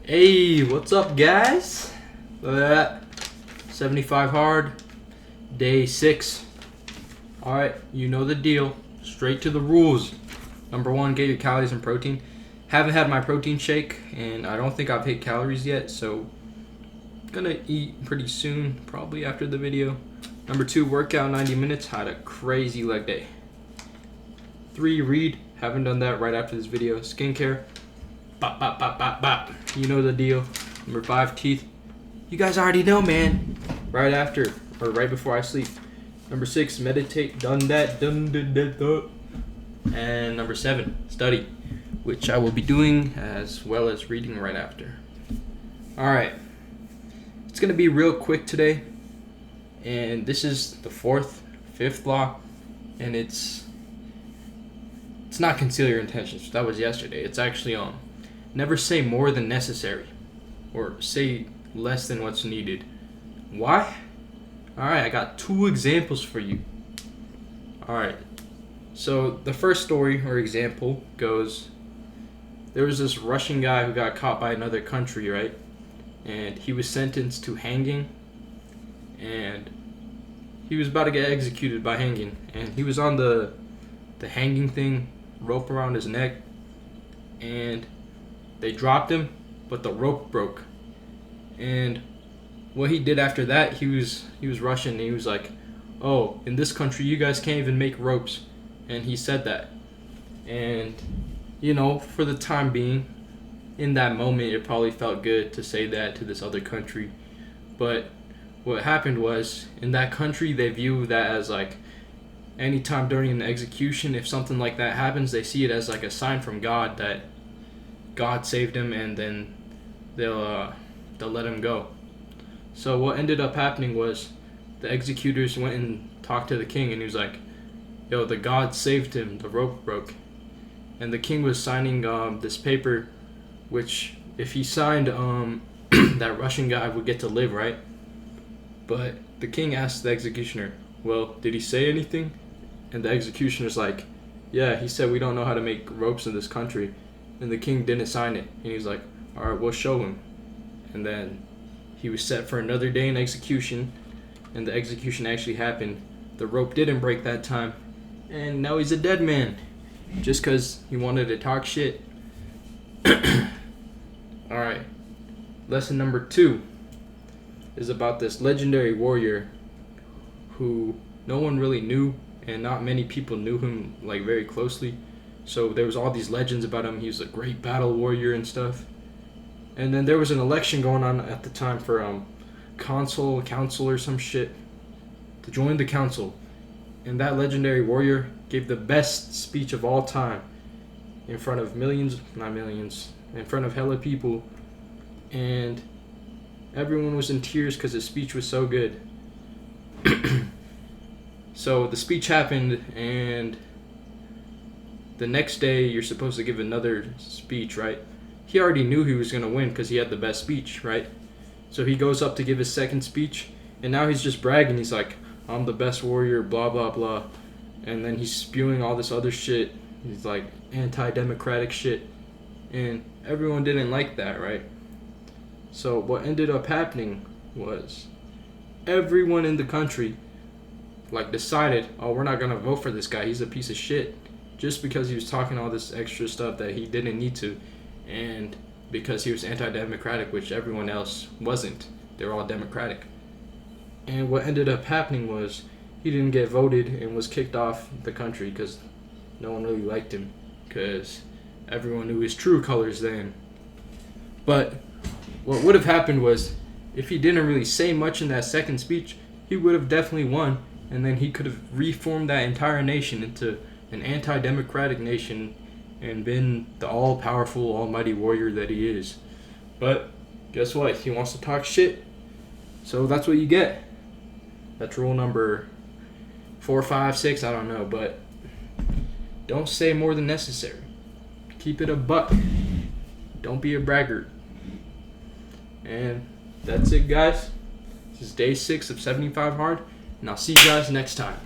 Hey, what's up, guys? 75 hard, day 6. Alright, you know the deal. Straight to the rules. Number 1, get your calories and protein. Haven't had my protein shake, and I don't think I've hit calories yet, so gonna eat pretty soon, probably after the video. Number 2, workout 90 minutes. Had a crazy leg day. 3, read. Haven't done that right after this video. Skincare. Bop, bop, bop, bop, bop. You know the deal. Number 5, teeth. You guys already know, man. Right after, or right before I sleep. Number 6, meditate. Done that. Done that. And number 7, study, which I will be doing as well as reading right after. Alright. It's going to be real quick today. And this is the 5th law. And it's not conceal your intentions. That was yesterday. It's actually never say more than necessary, or say less than what's needed. Why? Alright, I got 2 examples for you. Alright, so the first story or example goes, there was this Russian guy who got caught by another country, right? And he was sentenced to hanging, and he was about to get executed by hanging, and he was on the hanging thing, rope around his neck, and they dropped him, but the rope broke. And what he did after that, he was Russian, and he was like, oh, in this country you guys can't even make ropes. And he said that. And you know, for the time being, in that moment it probably felt good to say that to this other country. But what happened was, in that country they view that as like, anytime during an execution, if something like that happens, they see it as like a sign from God that God saved him, and then they'll let him go. So what ended up happening was, the executors went and talked to the king, and he was like, yo, the God saved him, the rope broke. And the king was signing this paper, which if he signed, that Russian guy would get to live, right? But the king asked the executioner, well, did he say anything? And the executioner's like, yeah, he said we don't know how to make ropes in this country. And the king didn't sign it. And he was like, alright, we'll show him. And then he was set for another day in execution. And the execution actually happened. The rope didn't break that time. And now he's a dead man. Just because he wanted to talk shit. Alright. Lesson number 2 is about this legendary warrior who no one really knew, and not many people knew him like very closely. So there was all these legends about him. He was a great battle warrior and stuff. And then there was an election going on at the time for council or some shit to join the council. And that legendary warrior gave the best speech of all time in front of in front of hella people. And everyone was in tears because his speech was so good. So the speech happened, and the next day you're supposed to give another speech, right? He already knew he was going to win because he had the best speech, right? So he goes up to give his second speech, and now he's just bragging. He's like, I'm the best warrior, blah, blah, blah. And then he's spewing all this other shit. He's like anti-democratic shit. And everyone didn't like that, right? So what ended up happening was, everyone in the country like decided, oh, we're not gonna vote for this guy, he's a piece of shit, just because he was talking all this extra stuff that he didn't need to, and because he was anti-democratic, which everyone else wasn't. They're all democratic. And what ended up happening was, he didn't get voted and was kicked off the country because no one really liked him, because everyone knew his true colors then. But what would have happened was, if he didn't really say much in that second speech, he would have definitely won, and then he could have reformed that entire nation into an anti-democratic nation and been the all-powerful, almighty warrior that he is. But guess what? He wants to talk shit, so that's what you get. That's rule number 4, 5, 6, I don't know, but don't say more than necessary. Keep it a buck. Don't be a braggart. And that's it, guys. This is day 6 of 75 hard, and I'll see you guys next time.